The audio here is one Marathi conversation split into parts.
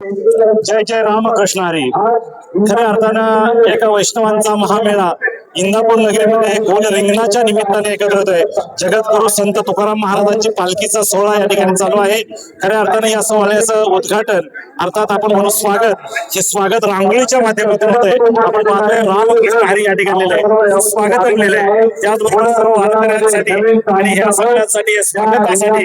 जय जय रामकृष्ण हरी. खऱ्या अर्थानं एका वैष्णवांचा महामेळा इंदापूर नगरीमध्ये गोल रिंगणाच्या निमित्ताने एकत्र होतोय. जगद्गुरु संत तुकाराम महाराजांची पालखीचा सोहळा या ठिकाणी चालू आहे. खऱ्या अर्थाने या सोहळ्याचं उद्घाटन अर्थात आपण म्हणू स्वागत, हे स्वागत रांगोळीच्या माध्यमातून होतंय. आपण पाहतोय रामकृष्ण हरी या ठिकाणी स्वागत केलेलं आहे. त्याचबरोबर सर्व वारकऱ्यांसाठी आणि ह्या सगळ्यांसाठी स्वागतासाठी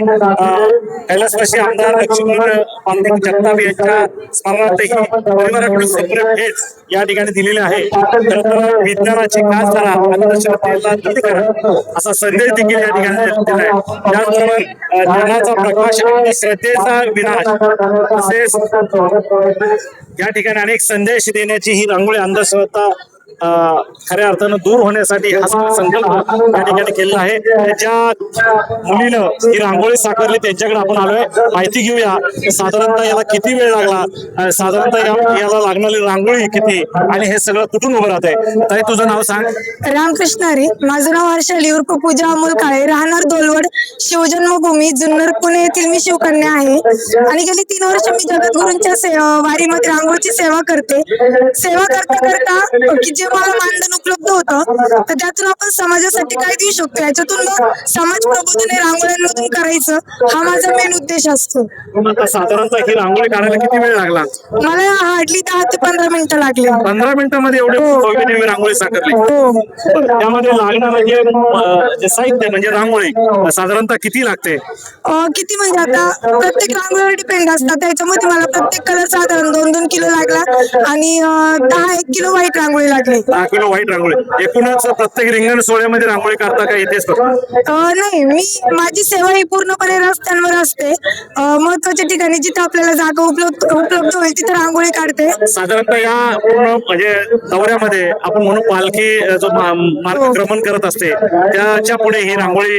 कैलासवासी आमदार लक्ष्मण पांडुरंग जगताप यांच्या स्मरणार्थ ही परिवाराकडून सेपरेट भेट या ठिकाणी दिलेली आहे. खरं तर विज्ञानाची कास करा, अंधश्रद्धेला दूर करा असा संदेश देखील या ठिकाणी दिला आहे. त्याचबरोबर ज्ञानाचा प्रकाश आणि श्रद्धेचा विनाश तसेच या ठिकाणी अनेक संदेश देण्याची ही रांगोळी अंधश्रद्धा खऱ्या अर्थानं दूर होण्यासाठी हा संकल्प या ठिकाणी केलेला आहे. ज्या मुलीनं ही रांगोळी साकारली त्यांच्याकडे आपण आलोय, माहिती घेऊया. साधारणतः याला किती वेळ लागला, साधारणतः याला लागणारी रांगोळी किती आणि हे सगळं कुठून उभं राहत आहे? ताई तुझं नाव सांग. रामकृष्ण हरी. माझं नाव हर्षाली उर्फ पूजा अमोल काळे, राहणार दोलवड, शिवजन्मभूमी जुन्नर पुणे येथील मी शिवकन्या आहे. आणि गेली 3 वर्ष मी जगद्गुरूंच्या वारीमध्ये रांगोळीची सेवा करते. सेवा करता करता की जे मला मानधन उपलब्ध होतं तर त्यातून आपण समाजासाठी काय देऊ शकतो, याच्यातून मग समाज प्रबोधन हे रांगोळ्यांमधून करायचं हा माझा मेन उद्देश असतो. साधारणतः ही रांगोळी काढायला किती वेळ लागला? मला हार्डली 10 ते 15 मिनिटं लागली. 15 मिनिटांमध्ये एवढी रांगोळी साकारली? त्यामध्ये लागणारं जे साहित्य म्हणजे रांगोळी साधारणतः किती लागते? किती म्हणजे आता प्रत्येक रांगोळीवर डिपेंड असतात. त्याच्यामध्ये मला प्रत्येक कलर साधारण 2-2 किलो लागला आणि 10-1 किलो व्हाईट रांगोळी लागली. 10 किलो व्हाईट रांगोळी. एकूणच प्रत्येक रिंगण सोहळ्यामध्ये रांगोळी काढता का येतेच? नाही, मी माझी सेवा ही पूर्णपणे रस्त्यांवर असते. महत्वाच्या ठिकाणी जिथे आपल्याला जागा उपलब्ध होईल तिथे रांगोळी काढते. साधारणतः या पूर्ण म्हणजे दौऱ्यामध्ये आपण म्हणू पालखी जो मार्गक्रमण करत असते त्याच्या पुढे ही रांगोळी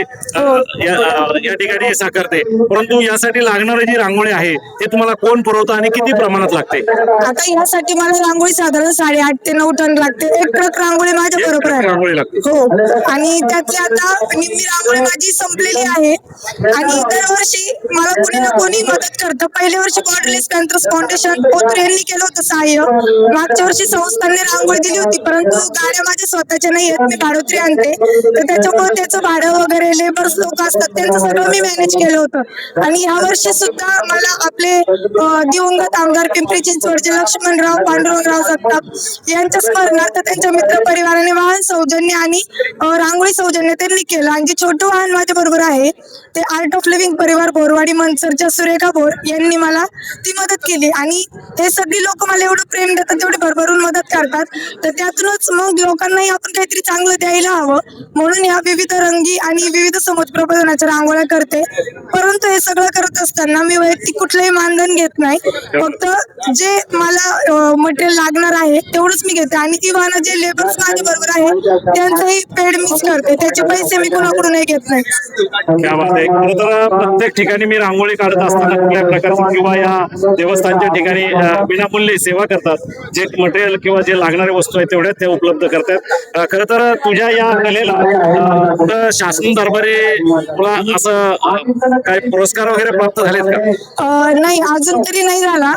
या ठिकाणी साकारते. परंतु यासाठी लागणारी जी रांगोळी आहे ते तुम्हाला कोण पुरवतं आणि किती प्रमाणात लागते? आता यासाठी मला रांगोळी साधारण 8.5 ते 9 टन लागते. 1 ट्रक रांगोळी माझ्या बरोबर आहे. रांगोळी लागते हो. आणि त्यातली आता निम्मी रांगोळी माझी संपलेली आहे. आणि दरवर्षी मला कोणी ना कोणी मदत करतं. पहिल्या वर्षी बॉर्डरलेस पॅन्थर्स फाउंडेशन पोत्र यांनी केलं होतं सहाय्य. मागच्या वर्षी संस्थांनी रांगोळी दिली होती, परंतु गाड्या माझ्या स्वतःच्या नाही आहेत, मी भाडोत्री आणते. तर त्याच्यामुळे त्याचं भाडं वगैरे लेबर्स लोक असतात त्यांचं सगळं मी मॅनेज केलं होतं. आणि या वर्षी सुद्धा मला आपले दिवंगत आमदार पिंपरी चिंचवडचे लक्ष्मणराव पांडुरंगराव जगताप यांच्या स्मरणार्थ त्यांच्या मित्र परिवाराने वाहन सौजन्य आणि रांगोळी सौजन्य त्यांनी केलं. आणि जे छोटं वाहन माझ्या बरोबर आहे ते आर्ट ऑफ लिव्हिंग परिवार बोरवाडी मनसरच्या सुरेखा बोर यांनी मला ती मदत केली. आणि हे सगळी लोक मला एवढं प्रेम देतात, तेवढी भरभरून मदत करतात. तर त्यातूनच मग लोकांनाही आपण काहीतरी चांगलं द्यायला हवं म्हणून या विविध रंगी आणि विविध समाज प्रबोधनाच्या रांगोळ्या करते. परंतु हे सगळं करत असताना मी वैयक्तिक कुठलंही मानधन घेत नाही. फक्त जे मला मटेरियल लागणार आहे तेवढंच मी घेते. आणि इव्हन जे लेबर्स माझ्या बरोबर आहे त्यांचंही पेड मीच करते, त्याचे पैसे मी कोणाकडूनही घेत नाही. प्रत्येक ठिकाणी मी रांगोळी काढत असताना कुठल्या प्रकारची किंवा या देवस्थानच्या ठिकाणी विनामूल्य सेवा करतात. जे मटेरियल किंवा जे लागणारे वस्तू आहेत तेवढ्याच ते उपलब्ध करतात. खरं तर तुझ्या या कलेला कुठं शासन दरबारी तुला असं काही पुरस्कार वगैरे प्राप्त झालेत का? नाही, अजून तरी नाही झाला.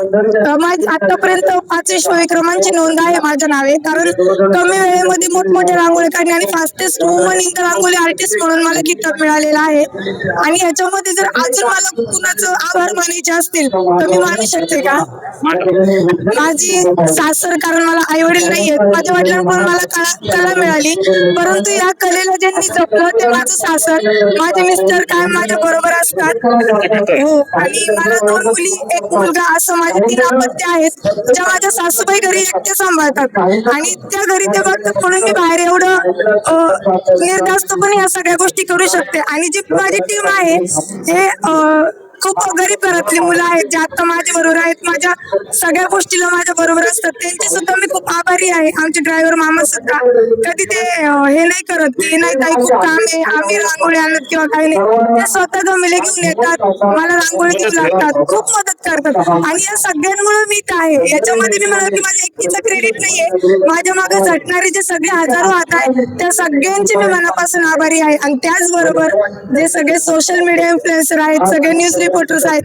आतापर्यंत 5 विश्वविक्रमांची नोंद आहे माझ्या नावे. कारण कमी वेळेमध्ये मोठमोठ्या रांगोळी काढणे आणि fastest woman in the rangoli artist म्हणून मला किताब मिळालेला आहे. आणि याच्यामध्ये जर अजून मला कुणाचं आभार मानायचे असतील तर मी मानू शकते का? माझी सासर, कारण मला आई वडील नाही आहेत, माझ्या वडिलांकडून मला कला मिळाली, परंतु या कलेला ज्यांनी जपलं ते माझं सासर. माझे मिस्टर कायम माझ्या बरोबर असतात. हो. आणि मला 2 मुली 1 मुलगा असं माझे 3 अपत्य आहेत ज्या माझ्या सासूबाई घरी एकट्या सांभाळतात. आणि त्या घरी ते बघतात म्हणून मी बाहेर एवढं निर्धास्तपणे या सगळ्या गोष्टी करू शकते. आणि जी माझी टीम आहे हे खूप गरीब घरातली मुलं आहेत जे आता माझ्या बरोबर आहेत, माझ्या सगळ्या गोष्टीला माझ्या बरोबर असतात. त्यांचे सुद्धा मी खूप आभारी आहे. आमचे ड्रायव्हर मामा सुद्धा कधी ते हे नाही करत की नाही ताई खूप काम आहे, आम्ही रांगोळी आणत किंवा काही नाही, ते स्वतः गमिले घेऊन येतात, मला रांगोळी देऊ लागतात, खूप मदत करतात. आणि या सगळ्यांमुळे मी काय आहे याच्यामध्ये मी म्हणा की माझ्या एकटीचं क्रेडिट नाहीये. माझ्या मागे झटणारे जे सगळे हजारो हात आहेत त्या सगळ्यांचे मी मनापासून आभारी आहे. आणि त्याचबरोबर जे सगळे सोशल मीडिया इन्फ्लुएन्सर आहेत, सगळे न्यूज रिपोर्टर्स आहेत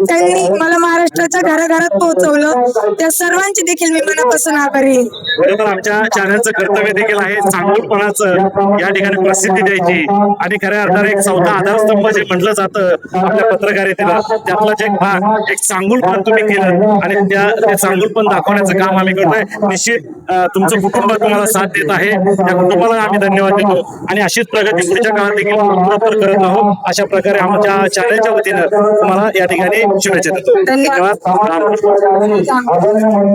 त्यांनी मला महाराष्ट्राच्या घराघरात पोहोचवलं, त्या सर्वांची देखील मी मनापासून आभारी आहे. खरं तर आमच्या चॅनलचं कर्तव्य देखील आहे चांगुलपणाचं या ठिकाणी प्रसिद्धी द्यायची आणि खऱ्या अर्थाने एक चौथा आधारस्तंभ जे म्हटलं जातं आपल्या पत्रकारितेला त्यातलाच एक भाग एक चांगुलपण तुम्ही केलं आणि ते चांगुलपण दाखवण्याचं काम आम्ही करतोय. निश्चित तुमचं कुटुंब तुम्हाला साथ देत आहे, त्या कुटुंबाला आम्ही धन्यवाद देतो आणि अशीच प्रगती पुढच्या काळात देखील बरोबर करत राहू अशा प्रकारे आमच्या चॅनलच्या वतीनं तुम्हाला या ठिकाणी शुभेच्छा देतो. धन्यवाद. धन्यवाद.